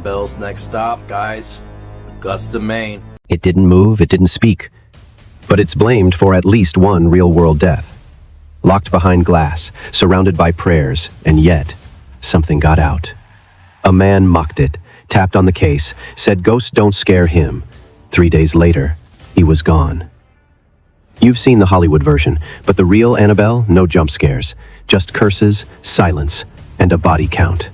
Annabelle's next stop, guys. Augusta, Maine. It didn't move, it didn't speak. But it's blamed for at least one real-world death. Locked behind glass, surrounded by prayers, and yet, something got out. A man mocked it, tapped on the case, said ghosts don't scare him. 3 days later, he was gone. You've seen the Hollywood version, but the real Annabelle, no jump scares. Just curses, silence, and a body count.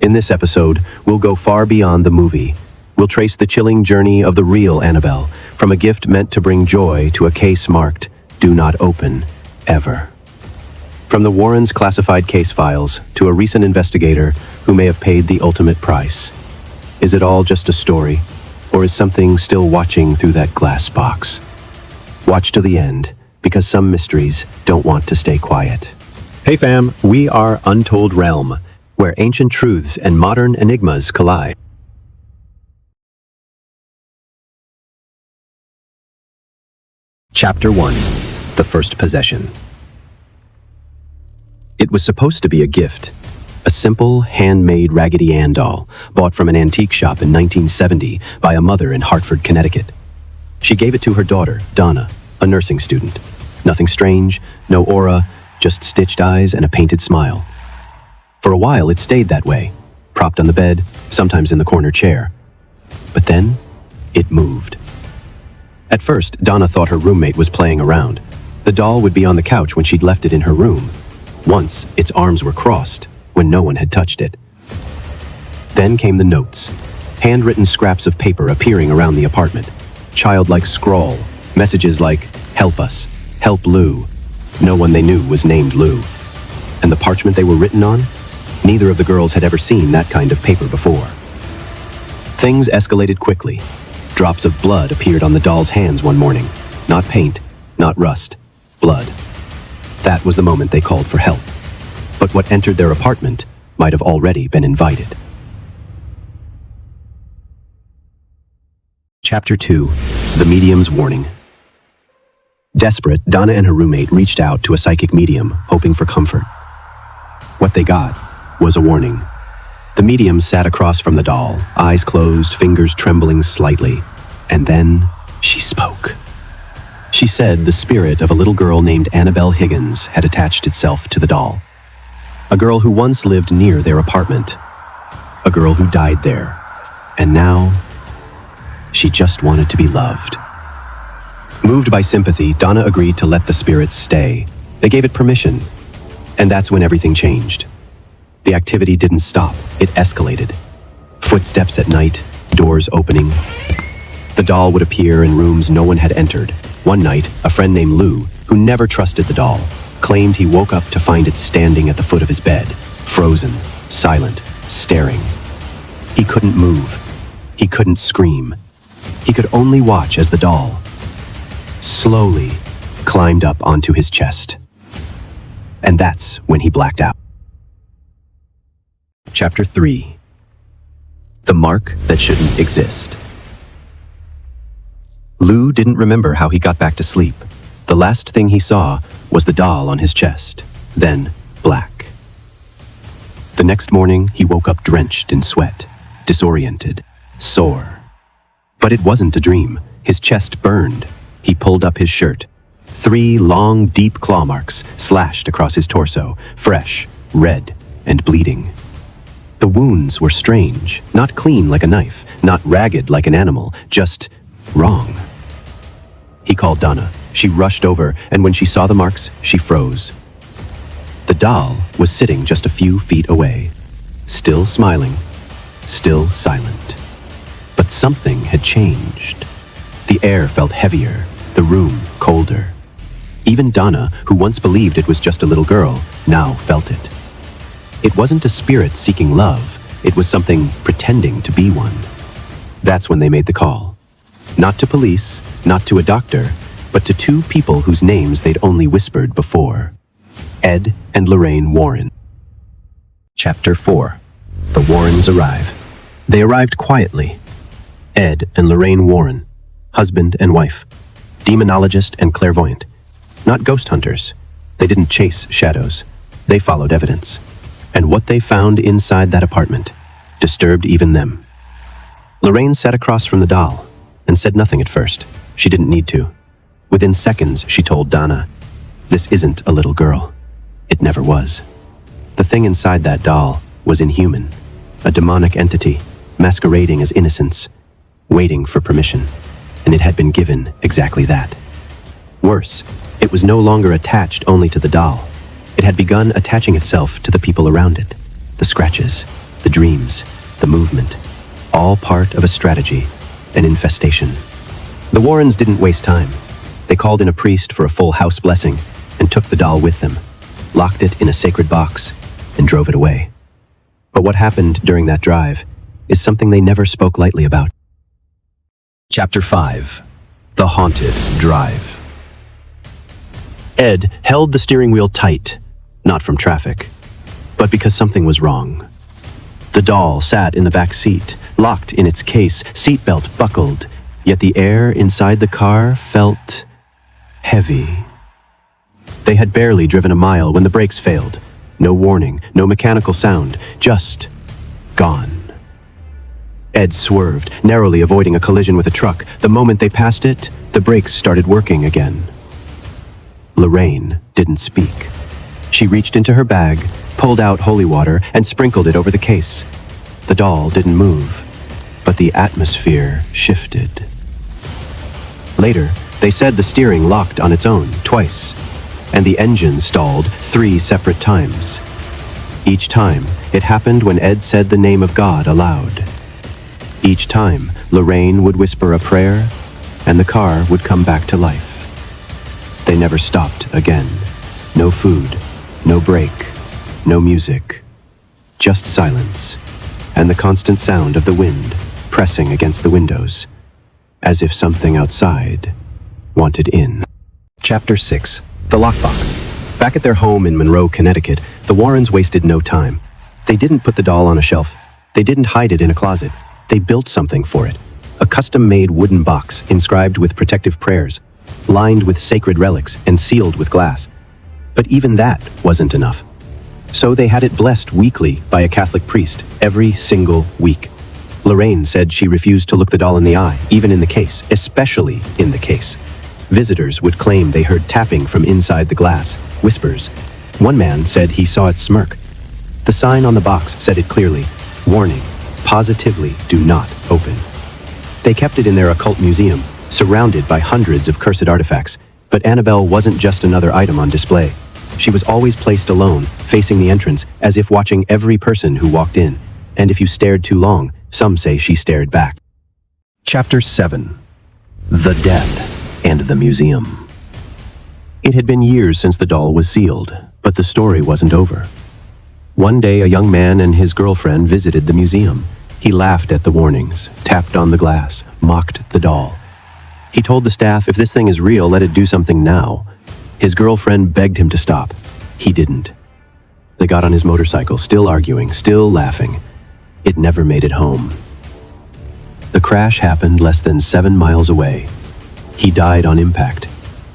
In this episode, we'll go far beyond the movie. We'll trace the chilling journey of the real Annabelle, from a gift meant to bring joy to a case marked, "Do not open, ever." From the Warrens' classified case files to a recent investigator who may have paid the ultimate price. Is it all just a story, or is something still watching through that glass box? Watch to the end, because some mysteries don't want to stay quiet. Hey fam, we are Untold Realm, where ancient truths and modern enigmas collide. Chapter 1. The First Possession. It was supposed to be a gift. A simple, handmade Raggedy Ann doll, bought from an antique shop in 1970 by a mother in Hartford, Connecticut. She gave it to her daughter, Donna, a nursing student. Nothing strange, no aura, just stitched eyes and a painted smile. For a while, it stayed that way, propped on the bed, sometimes in the corner chair. But then, it moved. At first, Donna thought her roommate was playing around. The doll would be on the couch when she'd left it in her room. Once, its arms were crossed, when no one had touched it. Then came the notes, handwritten scraps of paper appearing around the apartment. Childlike scrawl, messages like, "Help us, help Lou." No one they knew was named Lou. And the parchment they were written on? Neither of the girls had ever seen that kind of paper before. Things escalated quickly. Drops of blood appeared on the doll's hands one morning. Not paint, not rust, blood. That was the moment they called for help. But what entered their apartment might have already been invited. Chapter 2. The Medium's Warning. Desperate, Donna and her roommate reached out to a psychic medium, hoping for comfort. What they got was a warning. The medium sat across from the doll, eyes closed, fingers trembling slightly. And then she spoke. She said the spirit of a little girl named Annabelle Higgins had attached itself to the doll. A girl who once lived near their apartment. A girl who died there. And now, she just wanted to be loved. Moved by sympathy, Donna agreed to let the spirit stay. They gave it permission. And that's when everything changed. The activity didn't stop, it escalated. Footsteps at night, doors opening. The doll would appear in rooms no one had entered. One night, a friend named Lou, who never trusted the doll, claimed he woke up to find it standing at the foot of his bed, frozen, silent, staring. He couldn't move. He couldn't scream. He could only watch as the doll slowly climbed up onto his chest. And that's when he blacked out. Chapter 3. The Mark That Shouldn't Exist. Lou didn't remember how he got back to sleep. The last thing he saw was the doll on his chest, then black. The next morning, he woke up drenched in sweat, disoriented, sore. But it wasn't a dream. His chest burned. He pulled up his shirt. 3 long, deep claw marks slashed across his torso, fresh, red, and bleeding. The wounds were strange, not clean like a knife, not ragged like an animal, just wrong. He called Donna. She rushed over, and when she saw the marks, she froze. The doll was sitting just a few feet away, still smiling, still silent. But something had changed. The air felt heavier, the room colder. Even Donna, who once believed it was just a little girl, now felt it. It wasn't a spirit seeking love, it was something pretending to be one. That's when they made the call. Not to police, not to a doctor, but to 2 people whose names they'd only whispered before. Ed and Lorraine Warren. Chapter 4. The Warrens Arrive. They arrived quietly. Ed and Lorraine Warren, husband and wife, demonologist and clairvoyant. Not ghost hunters. They didn't chase shadows. They followed evidence. And what they found inside that apartment disturbed even them. Lorraine sat across from the doll and said nothing at first. She didn't need to. Within seconds, she told Donna, "This isn't a little girl. It never was." The thing inside that doll was inhuman, a demonic entity masquerading as innocence, waiting for permission, and it had been given exactly that. Worse, it was no longer attached only to the doll. It had begun attaching itself to the people around it. The scratches, the dreams, the movement, all part of a strategy, an infestation. The Warrens didn't waste time. They called in a priest for a full house blessing and took the doll with them, locked it in a sacred box, and drove it away. But what happened during that drive is something they never spoke lightly about. Chapter 5. The Haunted Drive. Ed held the steering wheel tight, not from traffic, but because something was wrong. The doll sat in the back seat, locked in its case, seatbelt buckled, yet the air inside the car felt heavy. They had barely driven a mile when the brakes failed. No warning, no mechanical sound, just gone. Ed swerved, narrowly avoiding a collision with a truck. The moment they passed it, the brakes started working again. Lorraine didn't speak. She reached into her bag, pulled out holy water, and sprinkled it over the case. The doll didn't move, but the atmosphere shifted. Later, they said the steering locked on its own twice, and the engine stalled 3 separate times. Each time, it happened when Ed said the name of God aloud. Each time, Lorraine would whisper a prayer, and the car would come back to life. They never stopped again. No food, no break, no music. Just silence, and the constant sound of the wind pressing against the windows, as if something outside wanted in. Chapter 6. The Lockbox. Back at their home in Monroe, Connecticut, the Warrens wasted no time. They didn't put the doll on a shelf. They didn't hide it in a closet. They built something for it. A custom-made wooden box inscribed with protective prayers, lined with sacred relics and sealed with glass. But even that wasn't enough. So they had it blessed weekly by a Catholic priest every single week. Lorraine said she refused to look the doll in the eye, even in the case, especially in the case. Visitors would claim they heard tapping from inside the glass, whispers. One man said he saw it smirk. The sign on the box said it clearly, "Warning, positively do not open." They kept it in their occult museum, surrounded by hundreds of cursed artifacts, but Annabelle wasn't just another item on display. She was always placed alone, facing the entrance, as if watching every person who walked in, and if you stared too long, some say she stared back. Chapter 7. The Death and the Museum. It had been years since the doll was sealed, but the story wasn't over. One day, a young man and his girlfriend visited the museum. He laughed at the warnings, tapped on the glass, mocked the doll. He told the staff, "If this thing is real, let it do something now." His girlfriend begged him to stop. He didn't. They got on his motorcycle, still arguing, still laughing. It never made it home. The crash happened less than 7 miles away. He died on impact.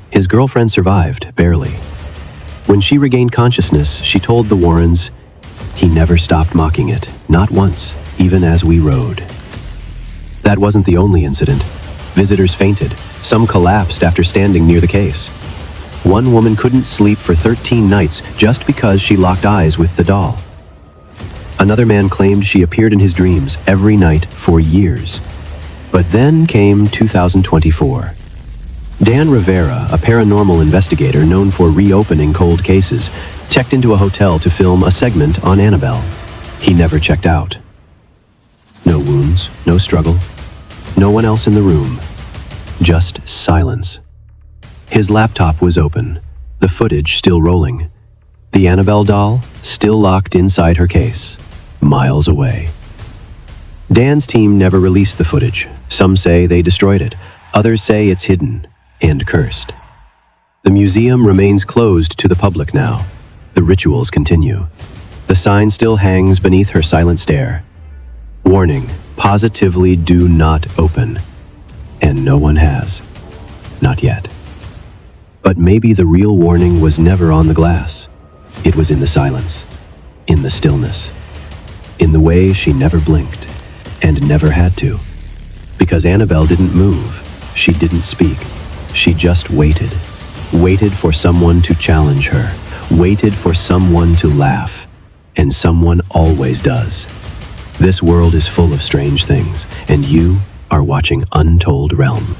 His girlfriend survived, barely. When she regained consciousness, she told the Warrens, "He never stopped mocking it, not once, even as we rode." That wasn't the only incident. Visitors fainted. Some collapsed after standing near the case. One woman couldn't sleep for 13 nights just because she locked eyes with the doll. Another man claimed she appeared in his dreams every night for years. But then came 2024. Dan Rivera, a paranormal investigator known for reopening cold cases, checked into a hotel to film a segment on Annabelle. He never checked out. No wounds, no struggle, no one else in the room. Just silence. His laptop was open, the footage still rolling. The Annabelle doll still locked inside her case, miles away. Dan's team never released the footage. Some say they destroyed it. Others say it's hidden and cursed. The museum remains closed to the public now. The rituals continue. The sign still hangs beneath her silent stare. Warning, positively do not open. And no one has. Not yet. But maybe the real warning was never on the glass. It was in the silence, in the stillness, in the way she never blinked and never had to. because Annabelle didn't move. She didn't speak. She just waited. Waited for someone to challenge her. Waited for someone to laugh. And someone always does. This world is full of strange things, and you are watching Untold Realm.